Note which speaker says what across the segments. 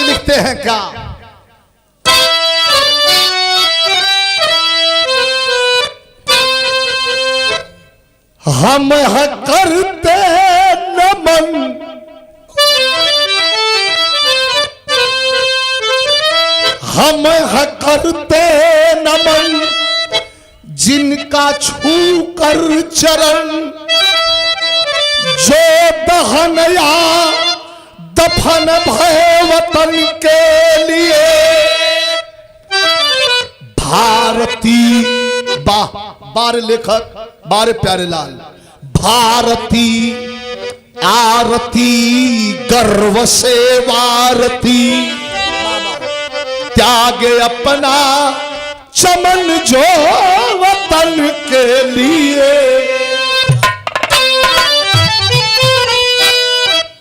Speaker 1: जी लिखते हैं क्या? हम है करते नमन हम है करते नमन जिनका छू कर चरण, जो दहन या दफन भय वतन के लिए। भारती बार लेखक बारे प्यारे लाल, भारती आरती गर्व से वारती, त्यागे अपना चमन जो वतन के लिए।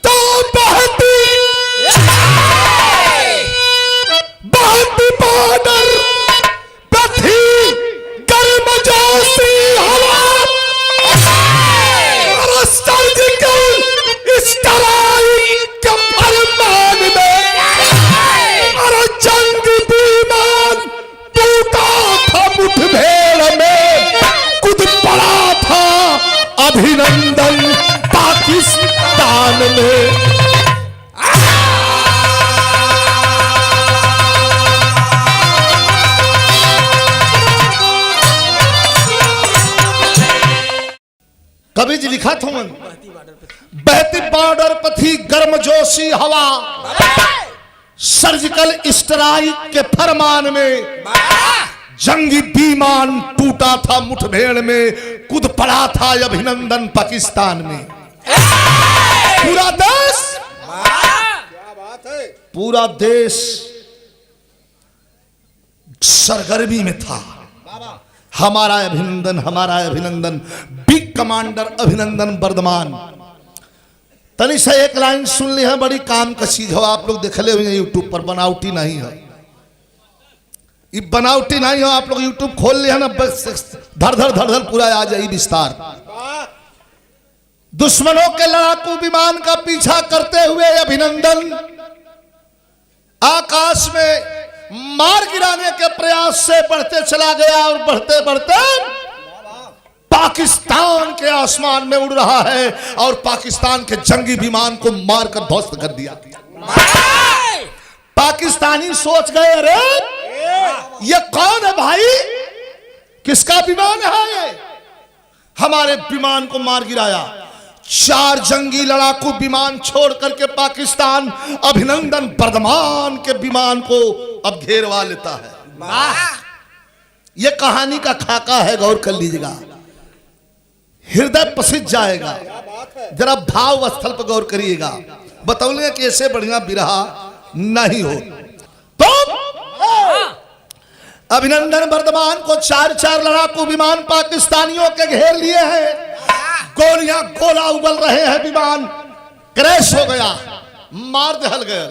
Speaker 1: तो बहती बॉर्डर पे थी गर्म जोशी हवा, सर्जिकल स्ट्राइक के फरमान में अरे जंग विमान टूटा था मुठभेड़ में, कूद पड़ा था अभिनंदन पाकिस्तान में। कभी जी लिखा था मन, बहती बॉर्डर पर थी गर्मजोशी हवा, सर्जिकल स्ट्राइक के फरमान में जंगी विमान टूटा था मुठभेड़ में, कूद पड़ा था अभिनंदन पाकिस्तान में। पूरा देश, क्या बात है, पूरा देश सरगर्मी में था। हमारा अभिनंदन, हमारा अभिनंदन, बिग कमांडर अभिनंदन वर्धमान। तनी से एक लाइन सुन ली है, बड़ी काम का चीज हो, आप लोग देखले हुए यूट्यूब पर, बनावटी नहीं है, ये बनावटी नहीं हो। आप लोग यूट्यूब खोल लिया ना, धड़ धड़ धड़ धड़ पूरा आ जाए विस्तार। दुश्मनों के लड़ाकू विमान का पीछा करते हुए अभिनंदन आकाश में मार गिराने के प्रयास से बढ़ते चला गया और बढ़ते बढ़ते पाकिस्तान के आसमान में उड़ रहा है और पाकिस्तान के जंगी विमान को मारकर ध्वस्त कर दिया। पाकिस्तानी सोच गए, अरे ये कौन है भाई, किसका विमान है ये, हमारे विमान को मार गिराया। 4 जंगी लड़ाकू विमान छोड़ करके पाकिस्तान अभिनंदन वर्धमान के विमान को अब घेरवा लेता है। यह कहानी का खाका है, गौर कर लीजिएगा, हृदय पसीज जाएगा। जरा भाव स्थल पर गौर करिएगा, बतौले कि ऐसे बढ़िया बिरहा नहीं हो। तो अभिनंदन वर्धमान को 4 लड़ाकू विमान पाकिस्तानियों के घेर लिए हैं, गोलियां गोला उगल रहे हैं, विमान क्रैश हो गया, मार दहल गया,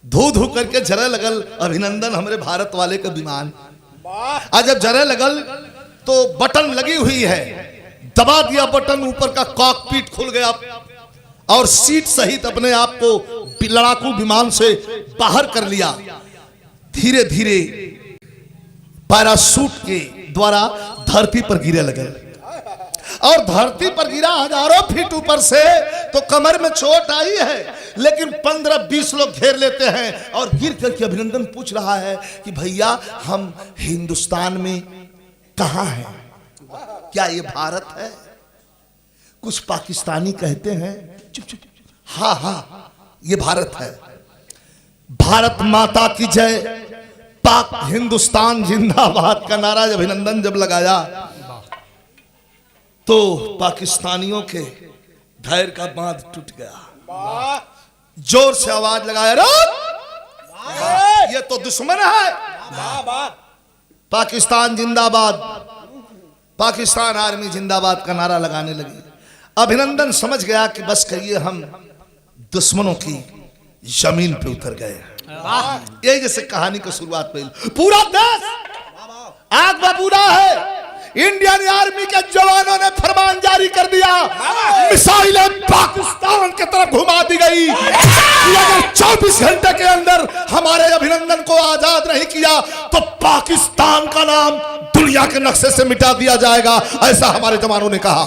Speaker 1: धू धू करके जरे लगल अभिनंदन हमारे भारत वाले का विमान। आज जब जरे लगल तो बटन लगी हुई है, दबा दिया बटन, ऊपर का कॉकपिट खुल गया और सीट सहित अपने आप को लड़ाकू विमान से बाहर कर लिया। धीरे धीरे पैराशूट के द्वारा धरती पर गिरे लगे और धरती पर गिरा हजारों फीट ऊपर से, तो कमर में चोट आई है, लेकिन 15-20 लोग घेर लेते हैं और गिर करके अभिनंदन पूछ रहा है कि भैया हम हिंदुस्तान में कहां हैं, क्या ये भारत है? कुछ पाकिस्तानी कहते हैं चुप चुप, हाँ हाँ ये भारत है। भारत माता की जय, पाक हिंदुस्तान जिंदाबाद का नारा अभिनंदन जब लगाया तो पाकिस्तानियों के धैर्य का बांध टूट गया। जोर से आवाज लगाया, ये तो दुश्मन है, पाकिस्तान जिंदाबाद, पाकिस्तान आर्मी जिंदाबाद का नारा लगाने लगी। अभिनंदन समझ गया कि बस करिए, हम दुश्मनों की जमीन पे उतर गए। यही जैसे कहानी की शुरुआत पे पूरा देश आग बबूला है, इंडियन आर्मी के जवानों ने फरमान जारी कर दिया, मिसाइलें पाकिस्तान की तरफ घुमा दी गई कि अगर 24 घंटे के अंदर हमारे अभिनंदन को आजाद नहीं किया तो पाकिस्तान का नाम दुनिया के नक्शे से मिटा दिया जाएगा। ऐसा हमारे जवानों ने कहा।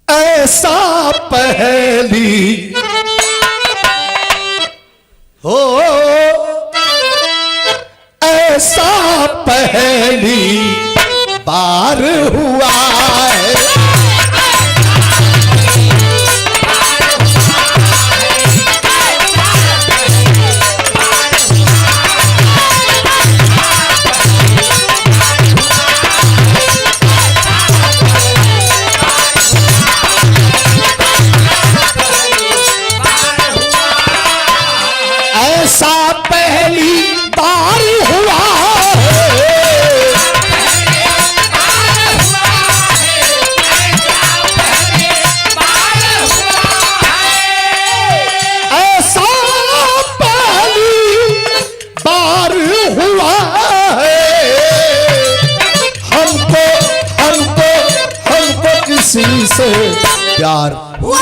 Speaker 1: ऐसा पहली हो, ऐसा पहली बार हुआ है, ऐसा पहली बार हुआ ऐसा पहली बार हुआ है, हमको हमको हमको किसी से प्यार हुआ।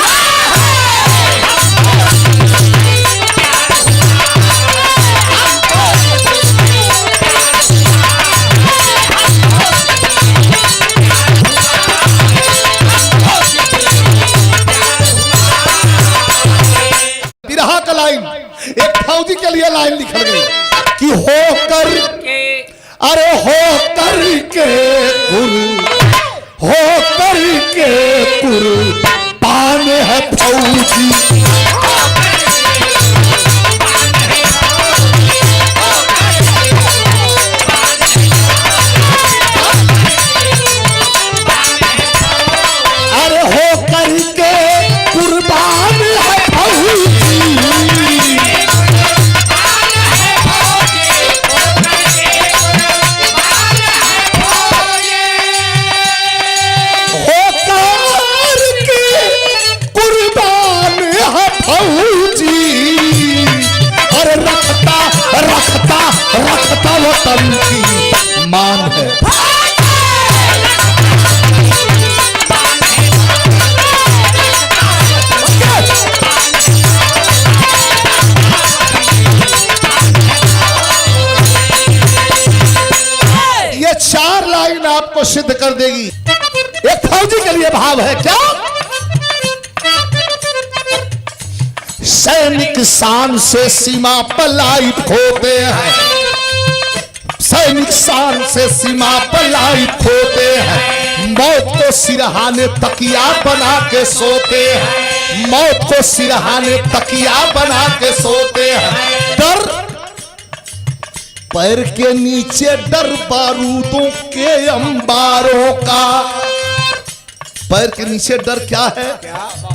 Speaker 1: लाइन एक फौजी के लिए लाइन लिखल गई कि होकर अरे होकर के कुर्बान है फौजी, अरे होकर के कुर्बान है फौजी, रखता वतन की मान है। ये 4 लाइन आपको सिद्ध कर देगी। एक फौजी के लिए भाव है क्या? सैनिक शान से सीमा पर लाइट होते हैं, सैनिक शान से सीमा पर लाइट होते हैं, मौत को सिरहाने तकिया बना के सोते हैं, मौत को सिरहाने तकिया बना के सोते हैं। डर पैर के नीचे, डर बारूदों के अंबारों का। पैर के नीचे डर क्या है?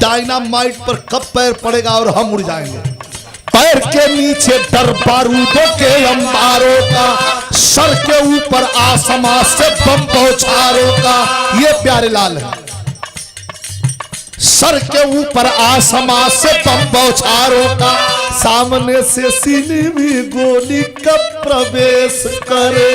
Speaker 1: डायनामाइट पर कब पैर पड़ेगा और हम उड़ जाएंगे। पैर के नीचे डर बारूदों के अंबारों का, सर के ऊपर आसमां से बम बौछारों का। ये प्यारे लाल है। सर के ऊपर आसमां से बम बौछारों का, सामने से सीने में गोली कब प्रवेश करे,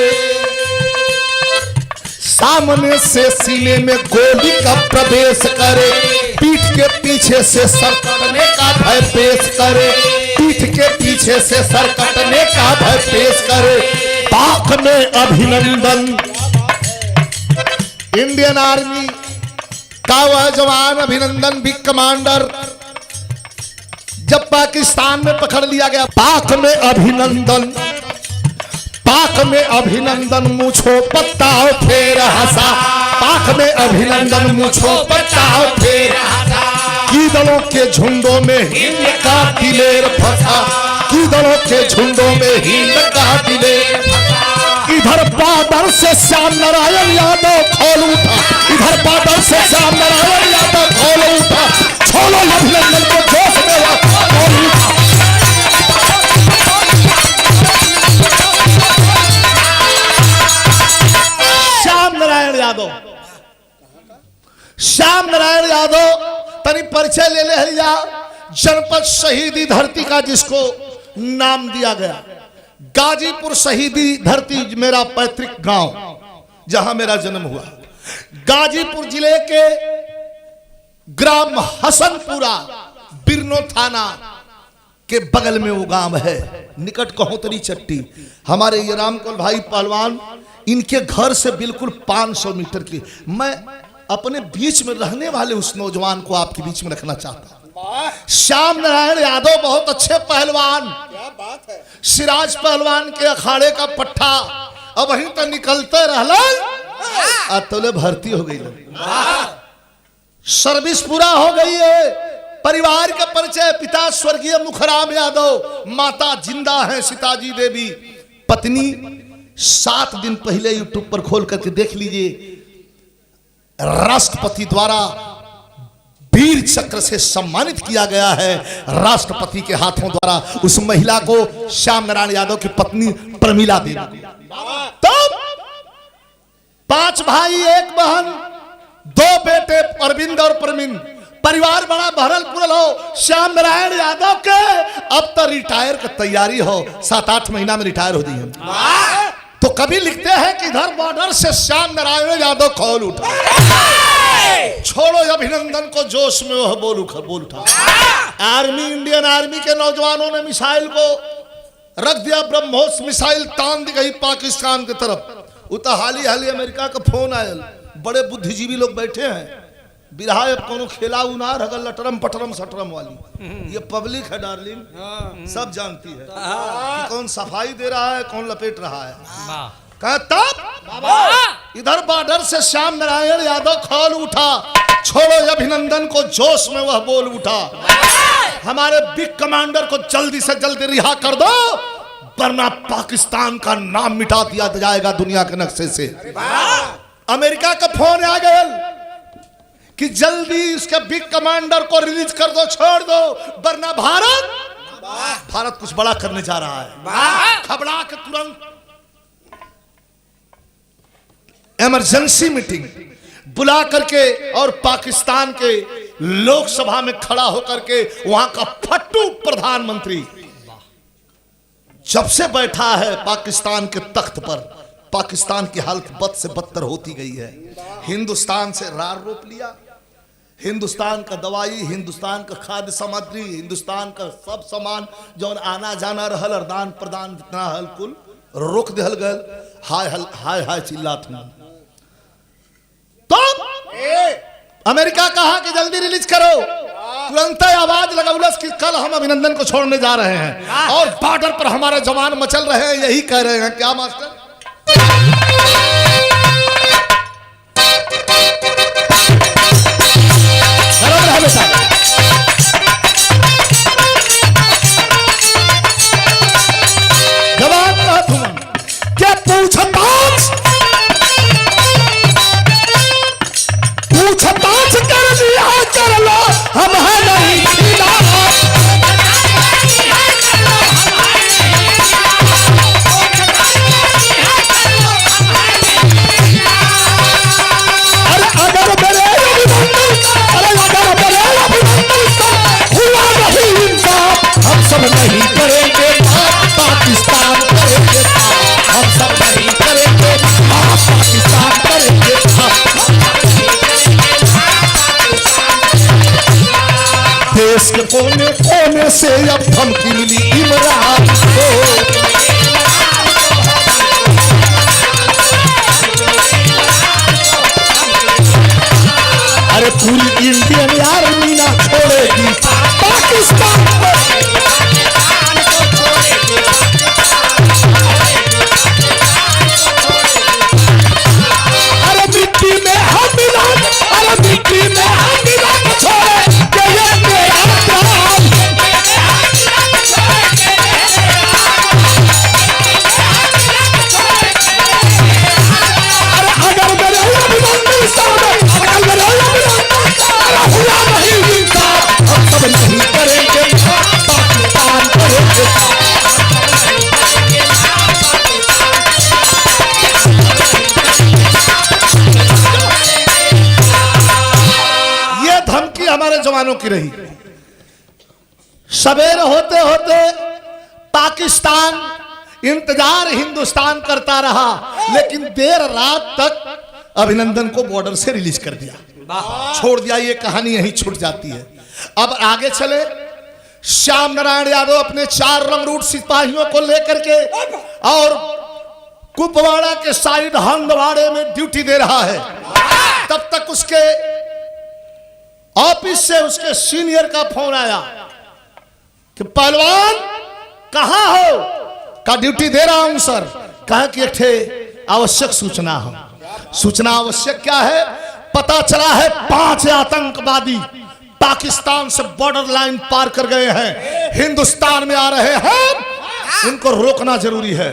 Speaker 1: सामने से सीने में गोली का प्रवेश करे, पीठ के पीछे से सर कटने का भय पेश करे, पीठ के पीछे से सर कटने का भय पेश करे। पाक में अभिनंदन। इंडियन आर्मी का वह जवान अभिनंदन भी कमांडर जब पाकिस्तान में पकड़ लिया गया, पाक में अभिनंदन, पाक में अभिनंदन मुझो पत्ताओ फेर हंसा, पाक में अभिनंदन मुझो पत्ताओ फेर हंसा। कीदलों के झुंडों में हिंद का दिलेर फंसा, कीदलों के झुंडों में हिंद का दिलेर फंसा। इधर बादल से श्याम नारायण यादव खोल उठा, इधर बादल से श्याम नारायण यादव खोल उठा, छोड़ो अभिनंदन को जोश में खोल उठा। श्याम नारायण यादव, श्याम नारायण यादव तनी परिचय ले ले हरिया। जनपद शहीदी धरती का जिसको नाम दिया गया, गाजीपुर शहीदी धरती मेरा पैतृक गांव, जहां मेरा जन्म हुआ। गाजीपुर जिले के ग्राम हसनपुरा बिरनो थाना के बगल में वो गांव है, निकट कहोतरी चट्टी। हमारे ये रामकुल भाई पहलवान, इनके घर से बिल्कुल 500 मीटर की। मैं अपने बीच में रहने वाले उस नौजवान को आपके बीच में रखना चाहता हूं। श्याम नारायण यादव बहुत अच्छे पहलवान, क्या बात है। सिराज पहलवान के अखाड़े का पट्टा अब वहीं तो निकलते रहला, तो भर्ती हो गई, सर्विस पूरा हो गई है। परिवार का परिचय, पिता स्वर्गीय मुखराम यादव, माता जिंदा है सीताजी देवी, पत्नी 7 दिन पहले यूट्यूब पर खोल करके देख लीजिए, राष्ट्रपति द्वारा वीर चक्र से सम्मानित किया गया है। राष्ट्रपति के हाथों द्वारा उस महिला को श्याम नारायण यादव की पत्नी प्रमिला देवी। तब 5 भाई 1 बहन, 2 बेटे अरविंद और प्रमिंद। परिवार बड़ा भरल पुरल हो। श्याम नारायण यादव के अब तो रिटायर की तैयारी हो, 7-8 महीना में रिटायर हो दी है। तो कभी लिखते हैं कि इधर बॉर्डर से श्याम नारायण यादव कॉल उठा, छोड़ो अभिनंदन को जोश में वह बोल उठा। आर्मी, इंडियन आर्मी के नौजवानों ने मिसाइल को रख दिया, ब्रह्मोस मिसाइल तान दी गई पाकिस्तान की तरफ। उतर हाली अमेरिका का फोन आयल, बड़े बुद्धिजीवी लोग बैठे हैं, बिरहा कोनो खेला उना रगल लटरम पटरम सटरम वाली। ये पब्लिक है डार्लिंग, सब जानती है कि कौन सफाई दे रहा है, कौन लपेट रहा है। तब इधर बॉर्डर से श्याम नारायण यादव कॉल उठा, छोड़ो अभिनंदन को जोश में वह बोल उठा, हमारे बिग कमांडर को जल्दी से जल्दी रिहा कर दो, वरना पाकिस्तान का नाम मिटा दिया जाएगा दुनिया के नक्शे से। अमेरिका का फोन आ गया कि जल्दी उसके बिग कमांडर को रिलीज कर दो, छोड़ दो, वरना भारत कुछ बड़ा करने जा रहा है। घबरा के तुरंत इमरजेंसी मीटिंग बुला करके और पाकिस्तान के लोकसभा में खड़ा होकर के वहां का फट्टू प्रधानमंत्री जब से बैठा है पाकिस्तान के तख्त पर, पाकिस्तान की हालत बद से बदतर होती गई है। हिंदुस्तान से रार रोप लिया, हिंदुस्तान का दवाई, हिंदुस्तान का खाद्य सामग्री, हिंदुस्तान का सब सामान जो आना जाना रहल, दान प्रदान जितना हल कुल रोक दिहल गल। हाय हाय हाय चिल्लात हूं। तो अमेरिका कहा कि जल्दी रिलीज करो, तुरंत आवाज लगौलस कि कल हम अभिनंदन को छोड़ने जा रहे हैं और बॉर्डर पर हमारे जवान मचल रहे हैं, यही कह रहे हैं। क्या मास्टर? जवाब क्या पूछताछ कर लिया, कर लो, हम है नहीं सब नहीं करेंगे, पाकिस्तान करेंगे, हम सब नहीं करेंगे, पाकिस्तान करेंगे। देश के कोने कोने से अब धमकी मिली इमरान को, अरे पूरी इंडियन आर्मी ना छोड़ेगी पाकिस्तान को। अरे मिट्टी में हम मिला, अरे मिट्टी में हम मिला छोड़े के ये मेरा प्राण। अरे अगर मेरे अभिनंदन सामने, अगर मेरे अभिनंदन सामने हुआ नहीं इंसाफ, हम सब नहीं करेंगे, पाकिस्तान करेंगे। ये धमकी हमारे जवानों की रही। सवेर होते होते पाकिस्तान इंतजार हिंदुस्तान करता रहा, लेकिन देर रात तक अभिनंदन को बॉर्डर से रिलीज कर दिया, छोड़ दिया। ये कहानी यहीं छूट जाती है। अब आगे चले। श्याम नारायण यादव अपने 4 रंगरूट सिपाहियों को लेकर के और कुपवाड़ा के साइड हंदवाड़े में ड्यूटी दे रहा है। तब तक उसके ऑफिस से उसके सीनियर का फोन आया कि पहलवान कहां हो? का ड्यूटी दे रहा हूं सर। कहा कि एक आवश्यक सूचना हो। सूचना आवश्यक क्या है? पता चला है 5 आतंकवादी पाकिस्तान से बॉर्डर लाइन पार कर गए हैं, हिंदुस्तान में आ रहे हैं, उनको रोकना जरूरी है।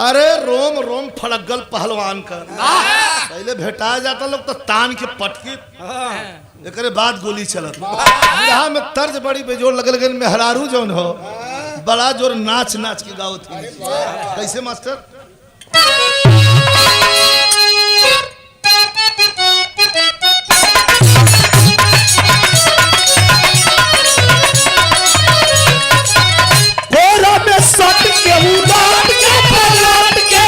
Speaker 1: अरे रोम रोम फड़गल पहलवान का पहले भेटाया जाता लोग तो तान के पटके एक बाद गोली चलत। यहाँ में तर्ज बड़ी बेजोड़ लगल मेहरारू जौन हो बड़ा जोर नाच नाच के गाओ थी। कैसे मास्टर? कोरा में सट के उलाट के पलट के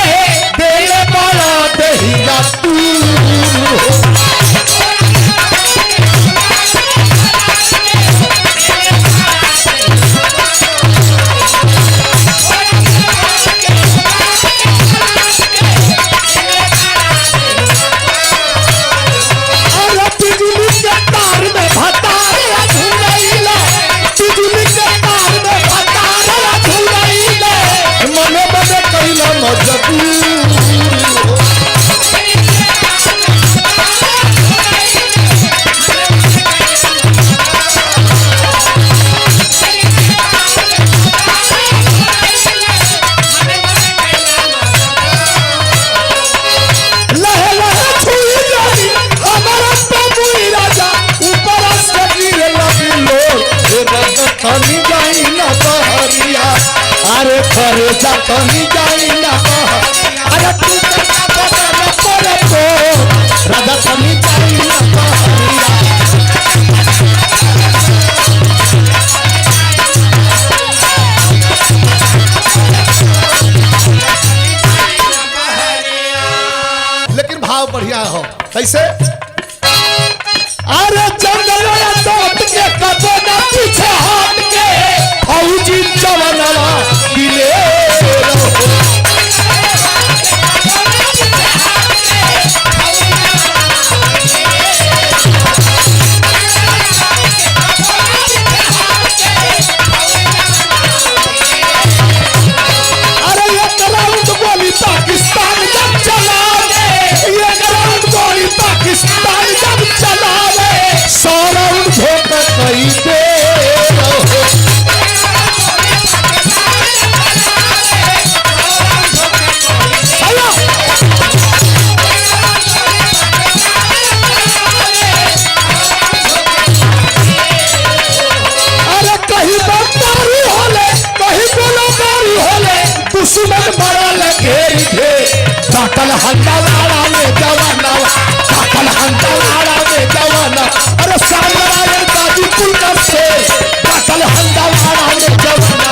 Speaker 1: देले बड़ा दहिया तू। अरे करे जातनी जाई ना अरे तू ना पड़े तो राजा तनी जाई ना बहरिया। लेकिन भाव बढ़िया हो। कैसे? अरे जंगल दौड़ के कदो ना पीछे हट के फौजी जवानवा दिले काटल हंडवाड़ा में जवाना, काटल हंडवाड़ा में जवाना। अरे सामरायण गाजीपुर का से काटल हंडवाड़ा में जवाना।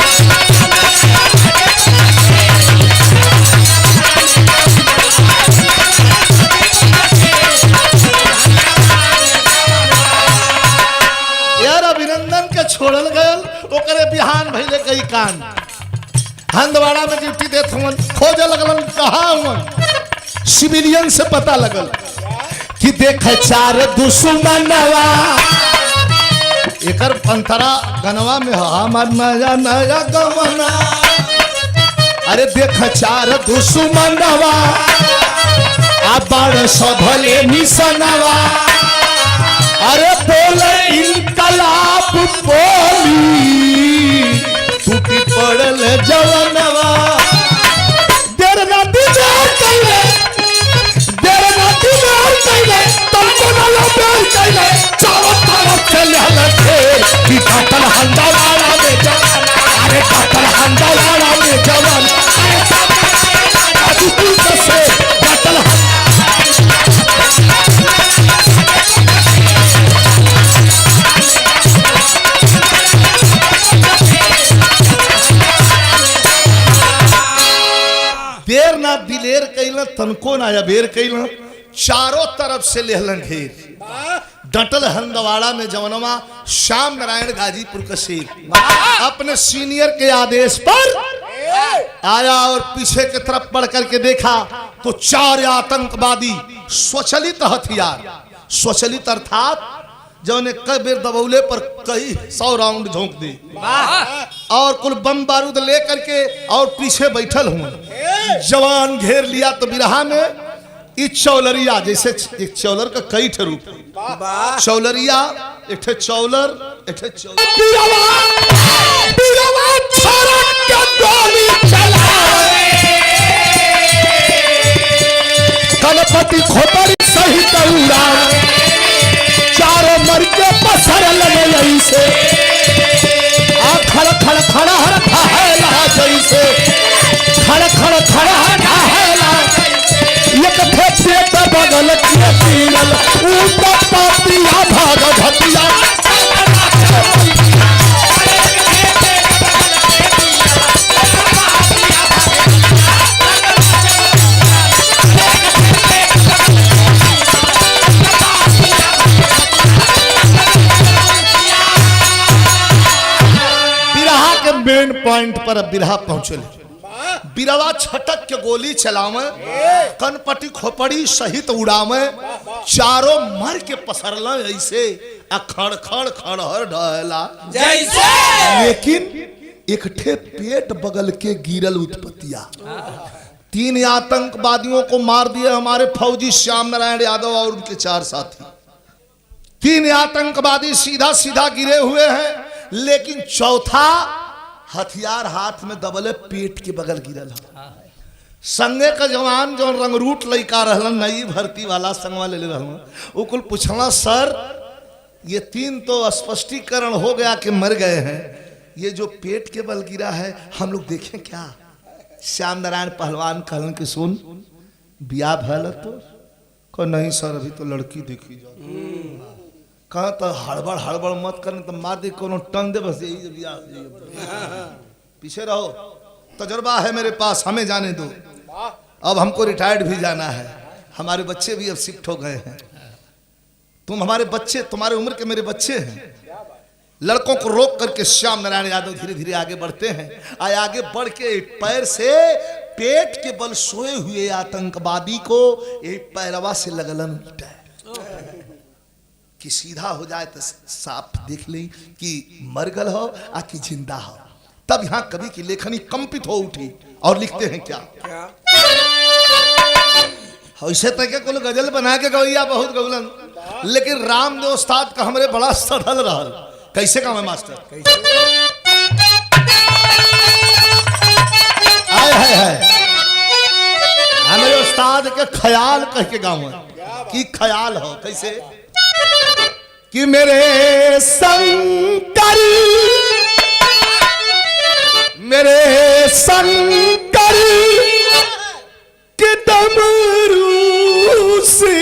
Speaker 1: यार अभिनंदन के छोड़ल गयल ओकरे बिहान भइले कई कान। हंदवाड़ा में ड्यूटी देत हुन, खोजे लगलन कहाँ हुन। सिविलियन से पता लगल कि देख 4 दुश्मनवा एकर पंथरा गनवा में हमार नया नया गवना। अरे देख 4 दुश्मनवा आ बड़ सधले निसनवा। अरे बोले इनकलाब बोली टूटी पड़ल जवनवा। देर राती जोर कैले, देर राती जोर कैले, तुमको ना लो प्यार कैले, चारों तरफ से लहलते कि काटल हंडवाड़ा में जवान। अरे काटल हंडवाड़ा में जवान। अरे गाजीपुर से काटल ना दिलेर कैल तनको ना अबेर कैल, चारों तरफ से लेहलन घेर। डटल हंदवाड़ा में जवनवा श्याम नारायण गाजीपुर का शेर अपने सीनियर के आदेश पर आया और पीछे की तरफ बढ़ करके देखा तो 4 आतंकवादी स्वचलित हथियार, स्वचलित अर्थात जौने कई बेर दबौले पर कई 100 राउंड झोंक दे और कुल बम बारूद लेकर के और पीछे बैठल हूं। जवान घेर लिया तो बिरहा में इस चौलरिया, जैसे एक चौलर का कई ठे रूप, चौलरिया एक ठे चौलर, एक ठे गणपति खोपड़ी सहित चारों मर के पसर लगे जैसे खड़ खड़ खड़ा हर जैसे खड़ खड़ खड़ा एक पेट बगल के पीरल ऊपर पातिया भाग घटिया बिरहा के मेन पॉइंट पर अब बिरहा पहुंचे। बिरवा छटक के गोली चलावे, कनपटी खोपड़ी सहित उड़ावे, चारों मर के पसरला ऐसे खड़ खड़ खड़हर ढहला जैसे। लेकिन एक ठे पेट बगल के गिरल उत्पत्तिया 3 आतंकवादियों को मार दिए हमारे फौजी श्याम नारायण यादव और उनके 4 साथी। 3 आतंकवादी सीधा सीधा गिरे हुए हैं, लेकिन चौथा हथियार हाथ में दबले पेट के बगल गिरल है। संगे का जवान जो रंगरूट लड़का रहलन, नई भर्ती वाला संगवा ले रहलन, वो कुल पूछला सर ये 3 तो स्पष्टीकरण हो गया कि मर गए हैं, ये जो पेट के बल गिरा है हम लोग देखें क्या? श्याम नारायण पहलवान कहलन कि सुन बिया भल तो को नहीं सर अभी तो लड़की देखी जा कहा तो हड़बड़ हड़बड़ मत करने तो मार दे कोनो टन दे बस यही बिया पीछे रहो, तजुर्बा है मेरे पास, हमें जाने दो। अब हमको रिटायर्ड भी जाना है, हमारे बच्चे भी अब शिफ्ट हो गए हैं, तुम हमारे बच्चे, तुम्हारे उम्र के मेरे बच्चे हैं। लड़कों को रोक करके श्याम नारायण यादव धीरे धीरे आगे बढ़ते हैं। आगे बढ़ के पैर से पेट के बल सोए हुए आतंकवादी को एक पैरवा से लगलन कि सीधा हो जाए तो साफ देख ले कि मरगल हो आ कि जिंदा हो। तब यहाँ कवि की लेखनी कंपित हो उठी और लिखते हैं क्या? ऐसे तक को गजल बना के गवैया बहुत गौलन, लेकिन रामदेव उस्ताद का हमरे बड़ा सधल रहल। कैसे काम है मास्टर? हमारे उस्ताद के ख्याल कह के गाँव कि ख्याल हो कैसे कि मेरे शंकर के डमरू से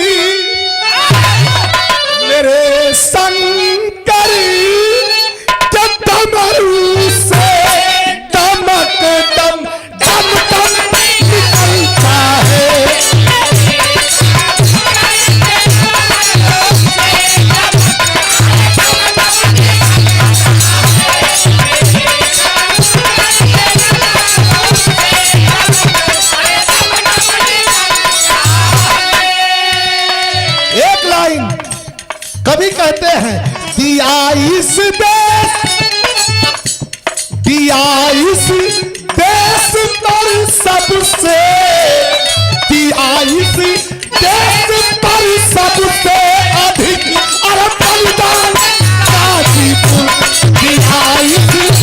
Speaker 1: मेरे शंकर के डमरू से दमक दम दम दम निकलता है। कभी कहते हैं दिया इस देश पर सबसे, दिया इस देश पर सबसे अधिक अरे बलिदान गाजीपुर, दिया इस देश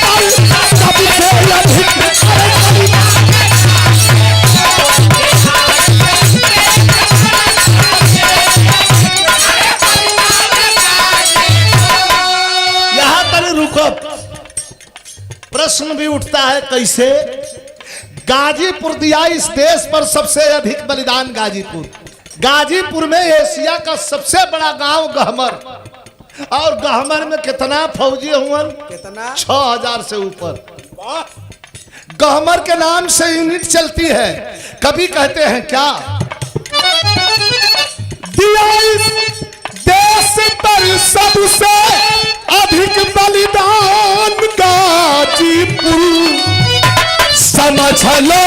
Speaker 1: पर सबसे अधिक अरे बलिदान। प्रश्न भी उठता है कैसे? गाजीपुर दिया इस देश पर सबसे अधिक बलिदान गाजीपुर। गाजीपुर में एशिया का सबसे बड़ा गांव गहमर, और गहमर में कितना फौजी हुआ? कितना? 6000 से ऊपर। गहमर के नाम से यूनिट चलती है। कभी कहते हैं क्या, दिया इस देश पर सबसे अधिक बलिदान गाजीपुर, समझ लो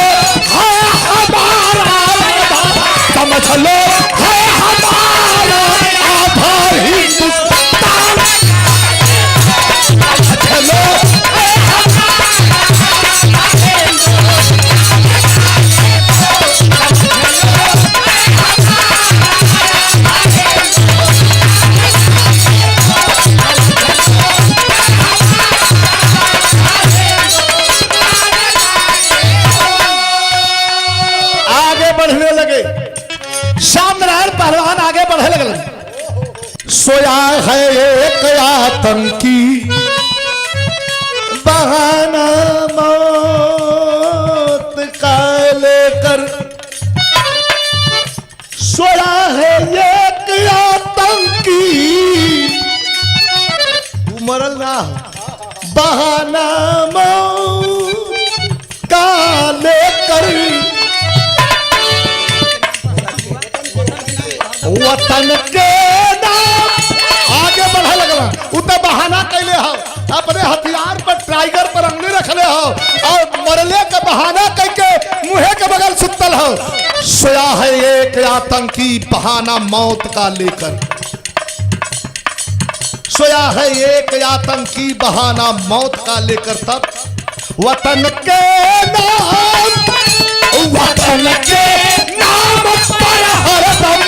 Speaker 1: है हमारा, समझ लो है हमारा आधार हिंदुस्तान, समझ लो पहलवान आगे बढ़े लगल। सोया है एक आतंकी बहाना मौत का लेकर, सोया है एक आतंकी मरल ना बहाना मौत का लेकर, वतन के नाम आगे बढ़े लगला। उतना बहाना कैले हो, अपने हथियार पर टाइगर पर अंगली रखले हो और मरले के बहाना करके मुहे के बगल सुतल हो। सोया है एक आतंकी बहाना मौत का लेकर, सोया है एक आतंकी बहाना मौत का लेकर, तब वतन के नाम, वतन के नाम पर हरदम,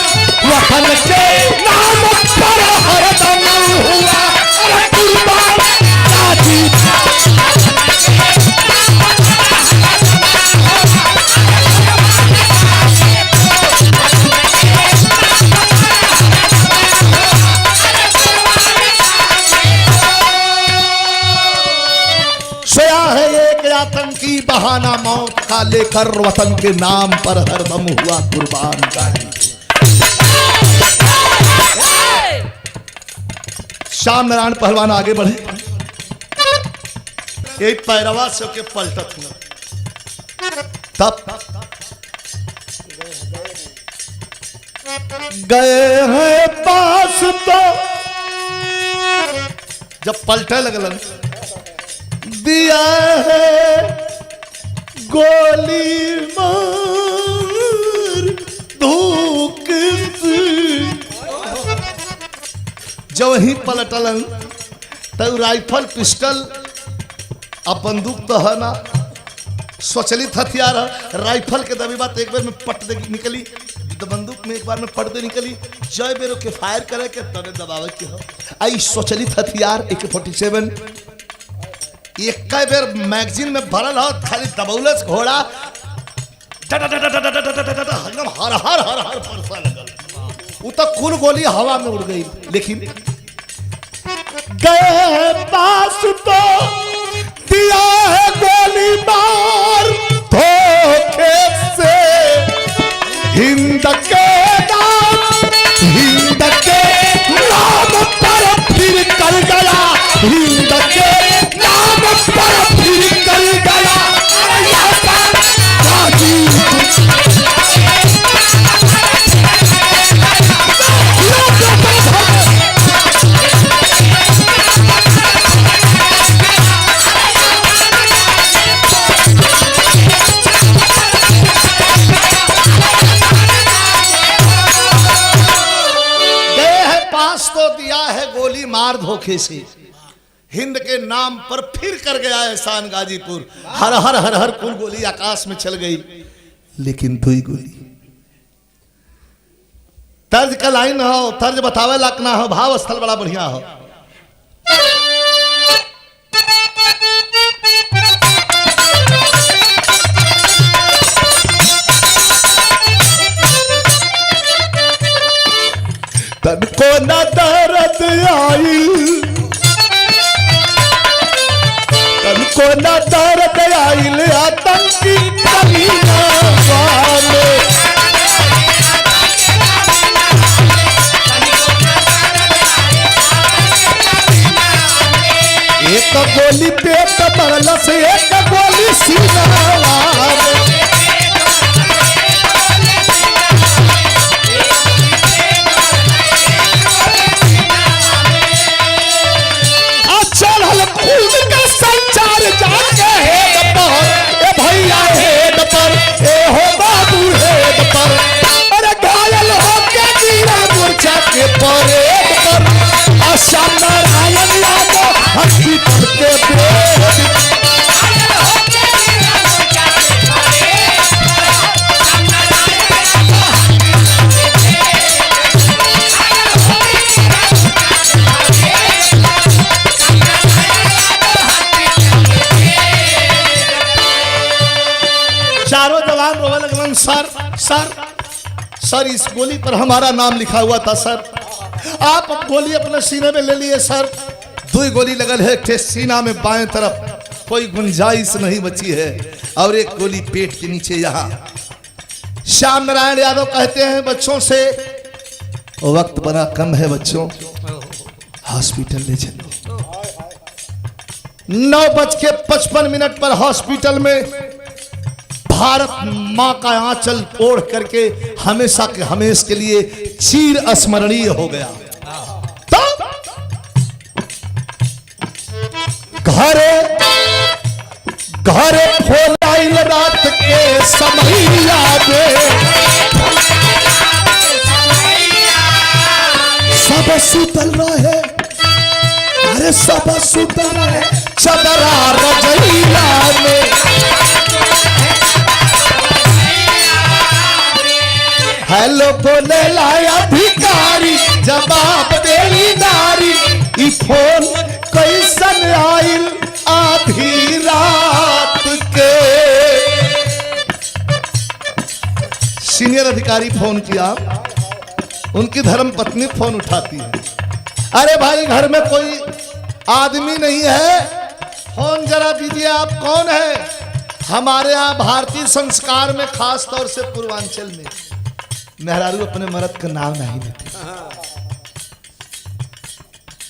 Speaker 1: वतन के नाम पर हरदम हुआ कुर्बान गाजीपुर। सोया है एक आतंकी बहाना मौत का लेकर, वतन के नाम पर हरदम हुआ कुर्बान गाजीपुर। श्याम नारायण पहलवान आगे बढ़े, एक पैरवा से के पलटत हुआ, तब गए हैं पास तो जब पलटे लगल, दिया है गोली मार धूक से, जब वही पलटलन तब राइफल पिस्टल अब बंदूक तो है ना, स्वचलित हथियार है। राइफल के दबी बात एक बार में पट दे निकली, तो बंदूक में एक बार में पट दे निकली, जय बेरो के फायर करे के तने दबावे के हो। आई स्वचलित हथियार AK-47 एक बेर मैगजीन में भरल हो, खाली दबौलस घोड़ा एकदम हर हर हर हर फरसा लगल, वो तो कुल गोली हवा में उड़ गई। लेकिन गए पास तो दिया है गोली मार धोखे से, हिंद के नाम, हिंद के नाम पर फिर कर गया, हिंद के नाम पर फिर कर गया मार धोखे से, हिंद के नाम पर फिर कर गया एहसान गाजीपुर। हर हर हर हर कुल गोली आकाश में चल गई, लेकिन दुई गोली। तर्ज का लाइन हो, तर्ज बतावे लायक ना हो, भाव स्थल बड़ा बढ़िया हो। तन को न दर्द आई, तन को न दर्द आई, आतंकी कमीना वाले। एक गोली पेट मरल से, एक गोली सीना सर सर सर इस गोली पर हमारा नाम लिखा हुआ था सर, आप गोली अपने सीने में ले लिए सर। 2 गोली लगल है, एक सीना में बाएं तरफ, कोई गुंजाइश नहीं बची है, और एक गोली पेट के नीचे यहाँ। श्याम नारायण यादव कहते हैं बच्चों से, वक्त बड़ा कम है बच्चों, हॉस्पिटल ले चलो। 9:55 पर हॉस्पिटल में भारत माँ का आंचल ओढ़ करके हमेशा के हमेश के लिए चीर स्मरणीय हो गया। तो घरे घरे खोलाइल रात के समैया में, सब सुतल रहे, अरे सब सुतल रहे चदरा रजैया में। हेलो बोले लाया भिखारी, जवाब देली नारी, ई फोन कैसन आइल आधी रात के। सीनियर अधिकारी फोन किया, उनकी धर्म पत्नी फोन उठाती है, अरे भाई घर में कोई आदमी नहीं है, फोन जरा दीजिए, आप कौन है? हमारे यहाँ भारतीय संस्कार में खास तौर से पूर्वांचल में मेहरारू अपने मर्द का नाम नहीं लेते।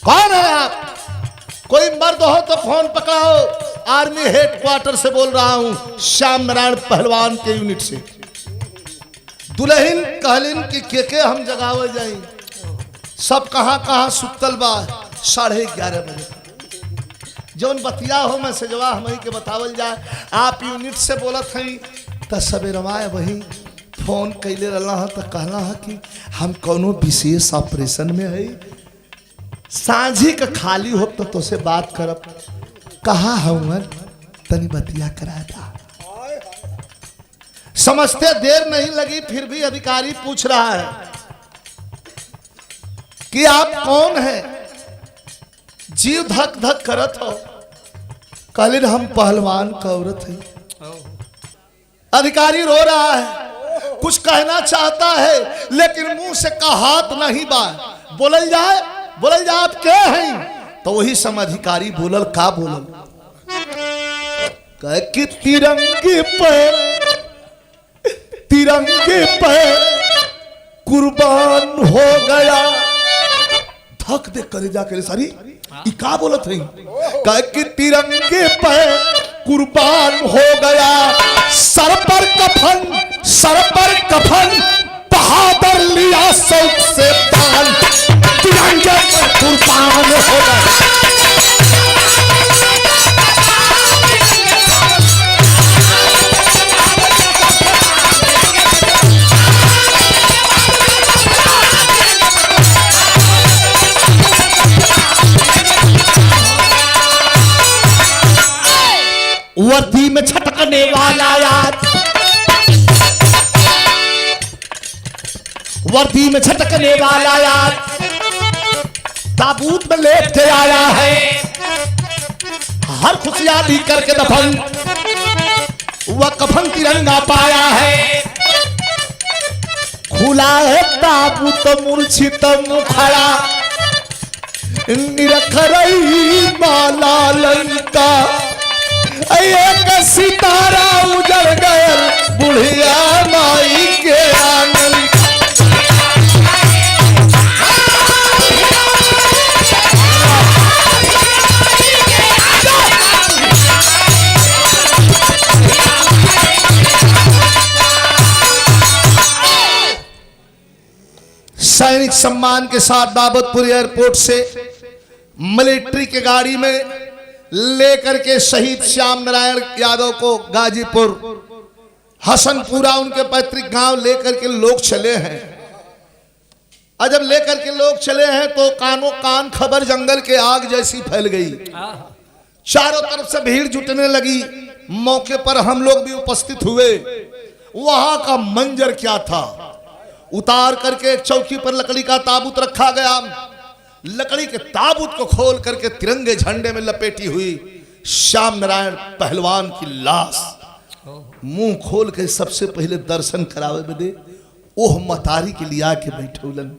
Speaker 1: कौन है आप? कोई मर्द हो तो फोन पकड़ाओ, आर्मी हेडक्वार्टर से बोल रहा हूं, श्याम नारायण पहलवान के यूनिट से। दुल्हन कहलिन कि के हम जगावे जाई, सब कहां कहां सुतल बा। 11:30 बजे जौन बतिया हो मैसेजवा हमें के बतावल जाए, आप यूनिट से बोलत हई त सवेरवा वही फोन कैले रहा है, तो कहना है कि हम कोनो विशेष ऑपरेशन में है, सांझी का खाली हो तो तुझसे बात करब। कहा हूं तनी बतिया करा था। समझते देर नहीं लगी, फिर भी अधिकारी पूछ रहा है कि आप कौन है? जीव धक धक करत हो। कहले हम पहलवान का औरत है। अधिकारी रो रहा है, कुछ कहना चाहता है लेकिन मुंह से कहात नहीं बा। बोलल जाए आप के हैं? तो वही समय अधिकारी बोलल, का बोलल? कहे कि तिरंगे पे कुर्बान हो गया। धक दे करे जाकर सारी का बोलत है? कहे कि तिरंगे पे कुर्बान हो गया, सर पर कफन बहादुर लिया शौक से पान, तिरंगे पर कुर्बान हो गया। वर्दी में छटकने वाला यार, वर्दी में छटकने वाला यार, ताबूत में लेट के आया है, हर खुशियाली करके दफन, वह कफन तिरंगा पाया है। खुला है ताबूत मूर्छित मुखड़ा, निरख रही माला लंका, एक सितारा उजड़ गया बुढ़िया माई के आंगन। सैनिक सम्मान के साथ दाबतपुर एयरपोर्ट से मिलिट्री के गाड़ी में लेकर के शहीद श्याम नारायण यादव को गाजीपुर हसनपुरा उनके पैतृक गांव लेकर के लोग चले हैं। और जब लेकर के लोग चले हैं तो कानों कान खबर जंगल के आग जैसी फैल गई, चारों तरफ से भीड़ जुटने लगी। मौके पर हम लोग भी उपस्थित हुए। वहां का मंजर क्या था? उतार करके एक चौकी पर लकड़ी का ताबूत रखा गया। लकड़ी के ताबूत को खोल करके तिरंगे झंडे में लपेटी हुई श्याम नारायण पहलवान की लाश मुंह खोल के सबसे पहले दर्शन करावे बदे ओह मतारी के लिए आके बैठौलन।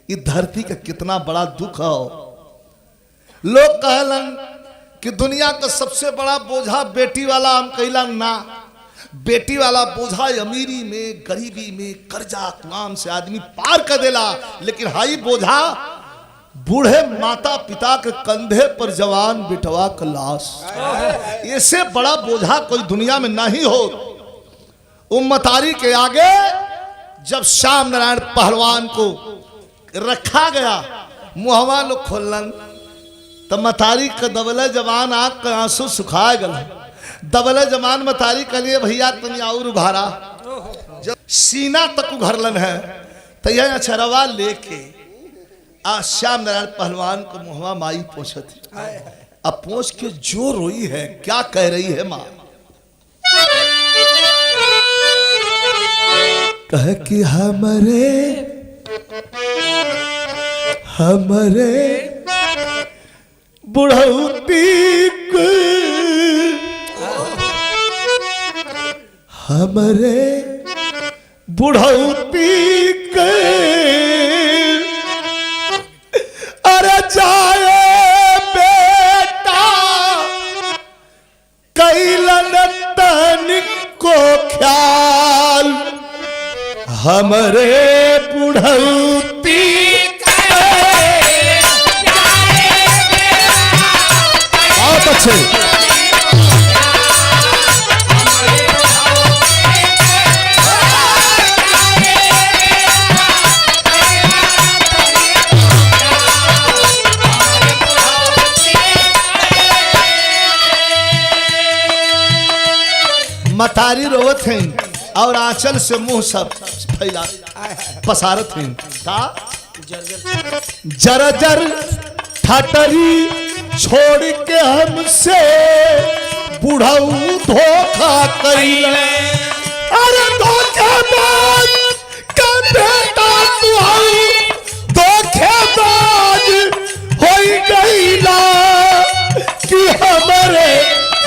Speaker 1: ये धरती का कितना बड़ा दुख है। लोग कहलन कि दुनिया का सबसे बड़ा बोझा बेटी वाला, हम कहला ना, बेटी वाला बोझा अमीरी में, गरीबी में, कर्जा कुआम से आदमी पार कर देला, लेकिन हाई बोझा बूढ़े माता पिता के कंधे पर जवान बिटवा का लाश, इससे बड़ा बोझा कोई दुनिया में नहीं हो। उम्मतारी के आगे जब श्याम नारायण पहलवान को रखा गया, मुहवा लोग खोलन तो मतारी का दबले जवान आग का आंसू सुखा गल। दबले जवान मतारी के लिए भैया तनी और उघारा, जब सीना तक उघरलन है तो यह अचरवा लेके आज श्याम नारायण पहलवान को मुहवा माई पोछत है। अब पोछ के जो रोई है, क्या कह रही है माँ? कह कि हमरे बुढ़ौती हमरे बुढ़ौती के अरे जाए बेटा कैलन तनिक को ख्याल हमरे बुढ़ौती बहुत अच्छे। मतारी रोवत हैं और आंचल से मुंह सब फैला पसारत हैं। का जर ठटरी छोड़ के हमसे बुढ़ऊ धोखा कइले। अरे धोखेबाज का बेटा तू धोखेबाज हो गईला कि हमरे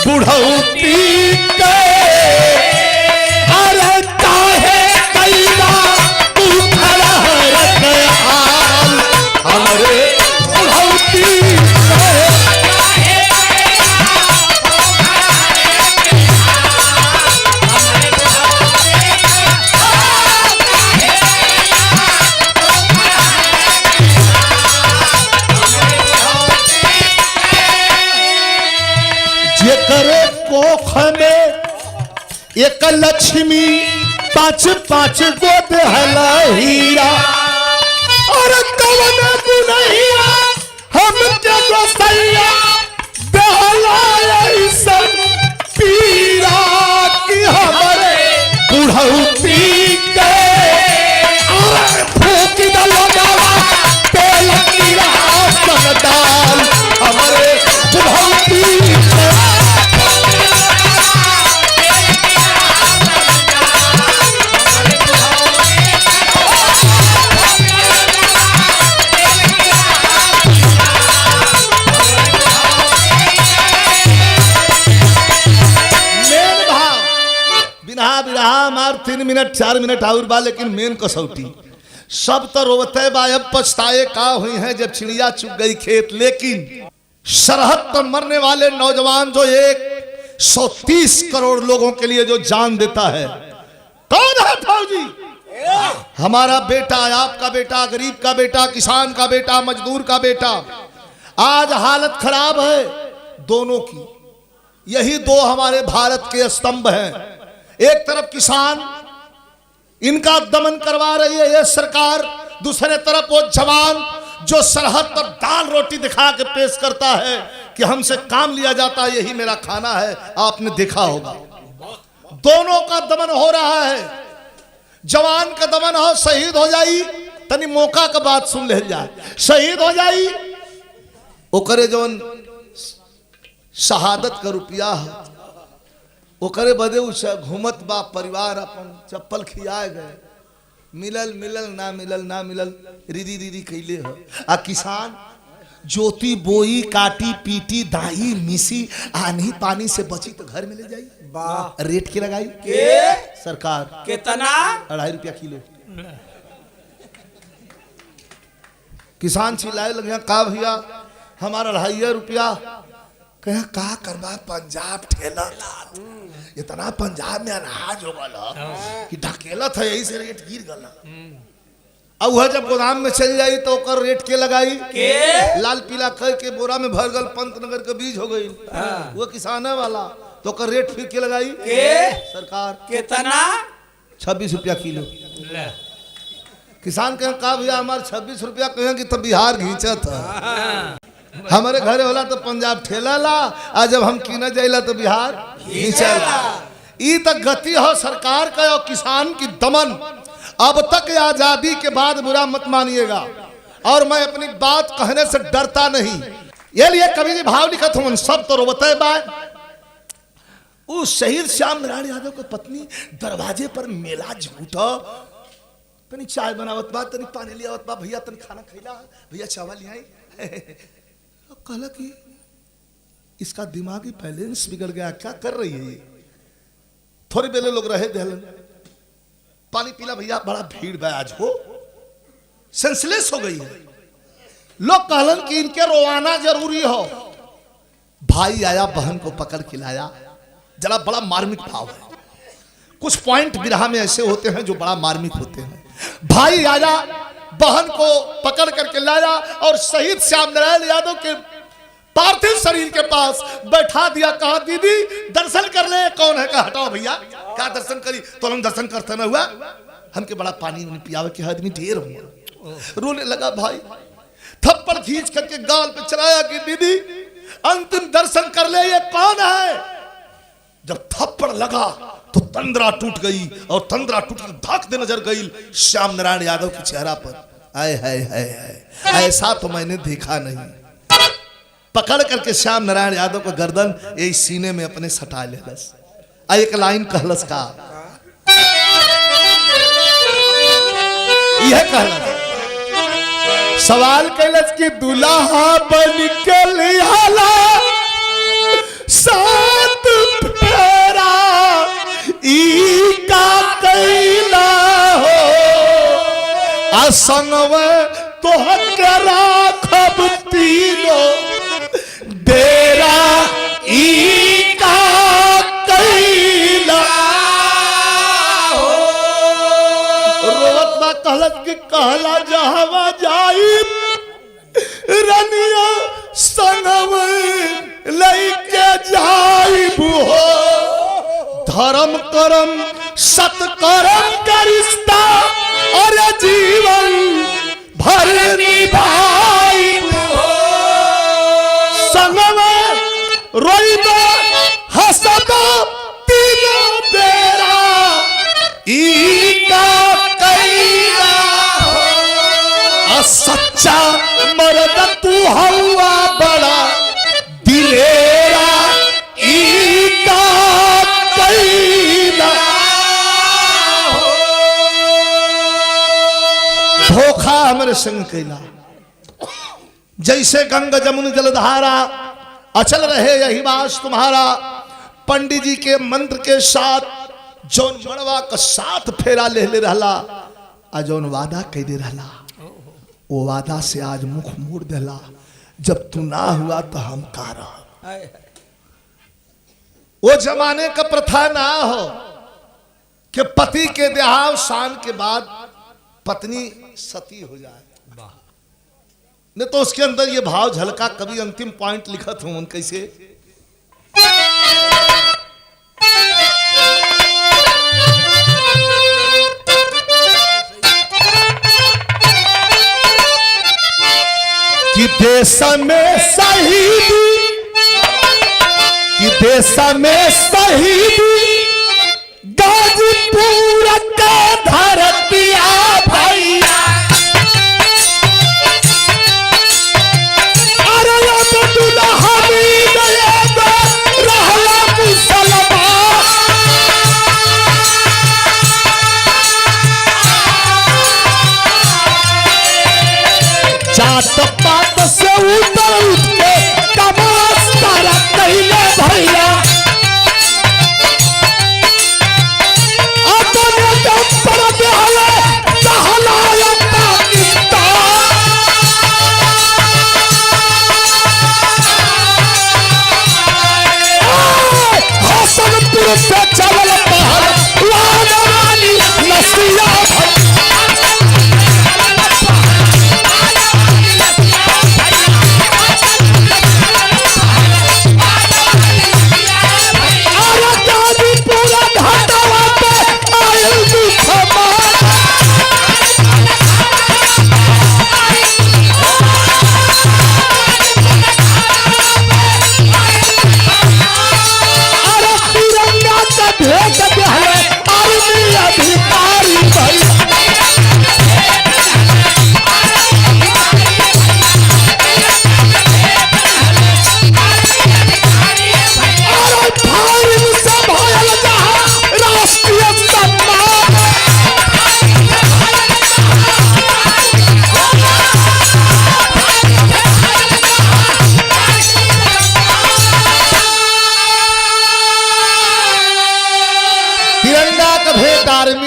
Speaker 1: बुढ़ौती के अरे काहे कइला तू खड़ा रख हाल हमरे बुढ़ौती के। जेकरे कोख में एक लक्ष्मी पांच पांच गो देहला हीरा और कवन गुनहिया हम के गोसैया देहला ऐसन पीरा कि हमरे बुढ़ौती के फूक दलगावा तेल कीड़ा सनदाल हमरे बुढ़ौती के। हमार 3 मिनट 4 मिनट और बा, लेकिन मेन कसौटी सब तो रोवते बा, अब पछताए का हुई है जब चिड़िया चुग गई खेत। लेकिन सरहद पर मरने वाले नौजवान जो 130 करोड़ लोगों के लिए जो जान देता है, कौन है फौजी? हमारा बेटा, आपका बेटा, गरीब का बेटा, किसान का बेटा, मजदूर का बेटा। आज हालत खराब है दोनों की। यही दो हमारे भारत के स्तंभ हैं। एक तरफ किसान, इनका दमन करवा रही है ये सरकार, दूसरे तरफ वो जवान जो सरहद पर दाल रोटी दिखा के पेश करता है कि हमसे काम लिया जाता है, यही मेरा खाना है। आपने देखा होगा दोनों का दमन हो रहा है। जवान का दमन हो, शहीद हो जाई, तनी मौका का बात सुन ले जाए, शहीद हो जाई ओकरे जवन शहादत का रुपया है ओकरे बदे घूमत बा परिवार अपन चप्पल खियाए गए, मिलल मिलल ना मिलल ना मिलल, रीदी रीदी कैले हो। आ किसान जोती बोई काटी पीटी दाई मिसी आनी पानी से बची तो घर में ले जाई।
Speaker 2: वाह
Speaker 1: रेट की लगाई
Speaker 2: के
Speaker 1: सरकार
Speaker 2: कितना
Speaker 1: 2.5 रुपया किलो। किसान चिल्लाए लगे का भैया हमारा 2.5 रुपया। कहे का करबा पंजाब ठेला इतना पंजाब में अनाज हो गल कि ढकेला था यही से रेट गिर गल। अब वह जब गोदाम में चल जाई तो ओकर रेट के लगाई
Speaker 2: के
Speaker 1: लाल पीला कह के बोरा में भर गल पंतनगर के बीज हो गई वो किसान वाला तो ओकर रेट फिर के लगाई
Speaker 2: के
Speaker 1: सरकार
Speaker 2: कितना
Speaker 1: 26 रुपया किलो। किसान कहें का भैया हमारे 26 रुपया कहें कि तो बिहार घींचा था हमारे घरे होला तो पंजाब ठेला ला आज जब हम कीना जाइला तो बिहार घींचा ला। ई तक गति हो सरकार का और किसान की दमन। अब तक आजादी के बाद बुरा मत मानिएगा और मैं अपनी बात कहने से डरता नहीं। ये लिए कवि जी भाव लिखत हूं सब तो रोबते बा। उस शहीद श्याम नारायण यादव की पत्नी दरवाजे पर मेला झूठा तनी चाय बनावत बा तनी पानी लियावत बा भैया तनी खाना खैला भैया चावल ले आई। कहला कि इसका दिमागी बैलेंस बिगड़ गया क्या कर रही है ये। थोड़ी बेले लोग रहे दहलन पानी पीला भैया बड़ा भीड़ बा आज हो सेंसलेस हो गई है। लोग कहलन कि इनके रोवाना जरूरी हो। भाई आया बहन को पकड़ के लाया जरा बड़ा मार्मिक भाव है। कुछ पॉइंट बिरहा में ऐसे होते हैं जो बड़ा मार्मिक होते हैं। भाई आया बहन को पकड़ करके लाया और शहीद श्याम नारायण यादव के पार्थिव शरीर के पास बैठा दिया। कहा दीदी दर्शन कर ले। कौन है? कहा हटाओ भैया क्या दर्शन करी तो हम दर्शन करते ना हुआ हमके बड़ा पानी पियावे के आदमी ढेर हुआ। रोने लगा भाई थप्पड़ खींच करके गाल पे चलाया कि दीदी अंतिम दर्शन कर ले। ये कौन है? जब थप्पड़ लगा तो तंद्रा टूट गई और तंद्रा टूट कर धाक दे नजर गई श्याम नारायण यादव के चेहरा पर। आए हाय हाय हाय ऐसा तो मैंने देखा नहीं। पकड़ करके श्याम नारायण यादव का गर्दन यही सीने में अपने सटा ले बस। एक लाइन कहलस का यह कहलस सवाल कैलस कि दुल्हा बन के लिहाला सात फेरा ई का कैला हो असंगवे तो राखब तीनो डेरा ई का कैला हो। रोवत बा कहलत कि कहला जहवा जाई रनिया संगवे लइके जाइब हो। धर्म करम सत्कर्म का रिश्ता और जीवन भर निभाइब हो। संगमे रोइबा हंसबा तीनों बेरा ई का कैला हो। सच्चा मर्द तू हवा बड़ा दिलेरा ई का कैला हो। धोखा हमारे संग कैला जैसे गंगा जमुन जलधारा अचल रहे यही वास तुम्हारा। पंडित जी के मंत्र के साथ जौन मड़वा का साथ फेरा ले रहला आ जौन वादा कैदे रहला वो वादा से आज मुख मोड़ देला। जब तू ना हुआ तो हम का रहा। वो जमाने का प्रथा ना हो कि पति के देहावसान के बाद पत्नी सती हो जाए। नहीं तो उसके अंदर ये भाव झलका। कभी अंतिम पॉइंट लिखत हूं कैसे कि देश में शहीदी कि देश में शहीदी गाजीपुर का धरतिया भैया। जात पात से से चल पहलवान वाली नसिया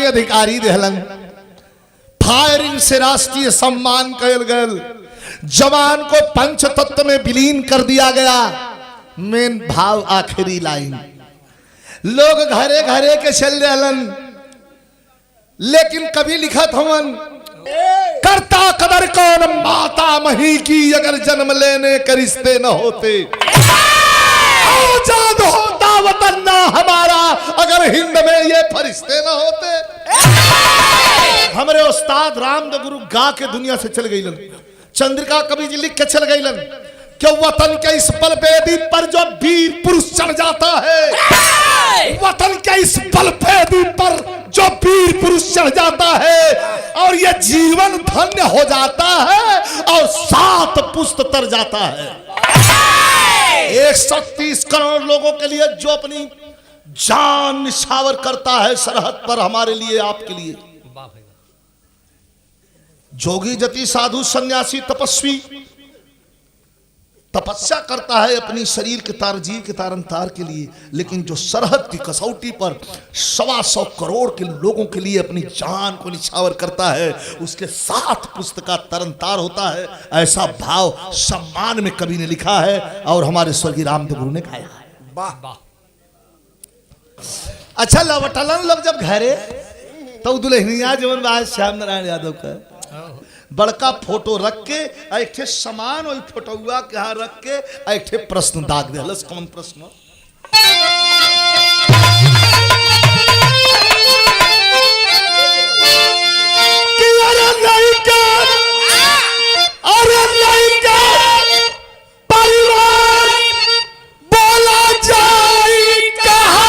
Speaker 1: अधिकारी देहलन। फायरिंग से राष्ट्रीय सम्मान कयल गयल। जवान को पंच तत्व में विलीन कर दिया गया। मेन भाव आखिरी लाइन। लोग घरे घरे के चल रहलन, लेकिन कभी लिखत हवन करता कदर कौन माता मही की, अगर जन्म लेने के रिश्ते न होते। आजाद होता वतन ना हमारा, अगर हिंद में ये फरिश्ते न होते। हमारे उस्ताद रामदेव गुरु गा के दुनिया से चल गई। चंद्रिका कवि जी लिख के चल गई कि वतन के इस बलवेदी पर जो वीर पुरुष चढ़ जाता है, वतन के इस बलवेदी पर जो वीर पुरुष चढ़ जाता है और ये जीवन धन्य हो जाता है और 7 पुस्त तर जाता है। 130 करोड़ लोगों के लिए जो अपनी जान निछावर करता है सरहद पर, हमारे लिए आपके लिए। जोगी जति साधु सन्यासी तपस्वी तपस्या करता है अपनी शरीर के तार जीव के तारनतार के लिए, लेकिन जो सरहद की कसौटी पर 125 करोड़ के लोगों के लिए अपनी जान को निछावर करता है, उसके 7 पुस्त का तरनतार होता है। ऐसा भाव सम्मान में कवि ने लिखा है और हमारे स्वर्गीय रामदेव गुरु ने गाया है।
Speaker 2: वाह।
Speaker 1: अच्छा, लवटलन लोग जब घरे तो दुल्हनिया जवन बात श्याम नारायण यादव का बड़का फोटो रख के एक समान वही फोटोआ के यहाँ रख के एक प्रश्न दाग दे। कौन प्रश्न? परिवार बोला जाए कहा,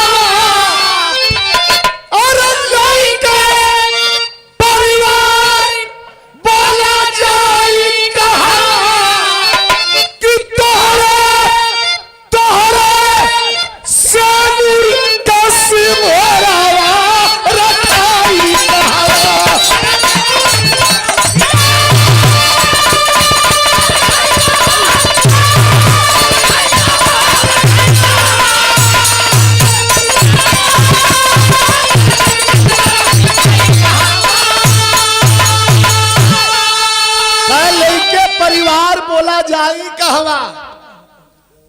Speaker 1: और परिवार बोला जाए कहा कि तोहरे सेनुर का सिमरावा रखाई कहा। परिवार बोला जाई कहवा,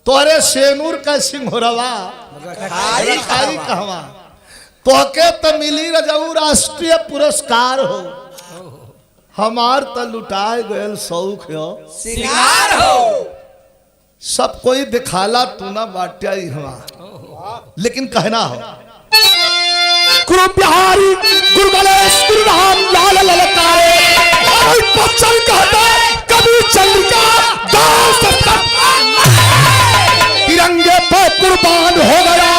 Speaker 1: तोहरे सेनूर का सिंहरवा रखाई कहवा। तोहके तो मिली रजऊ राष्ट्रीय पुरस्कार हो, हमार तो लुटाए गयल शौक हो
Speaker 2: सिंगार हो।
Speaker 1: सब कोई दिखाला तू ना बाटिया हवा, लेकिन कहना हो गुरु बिहारी गुरु गणेश गुरु राम लाल ललकारे। बच्चन कहता कभी चंद्रिका दास तिरंगे पे कुर्बान हो गया।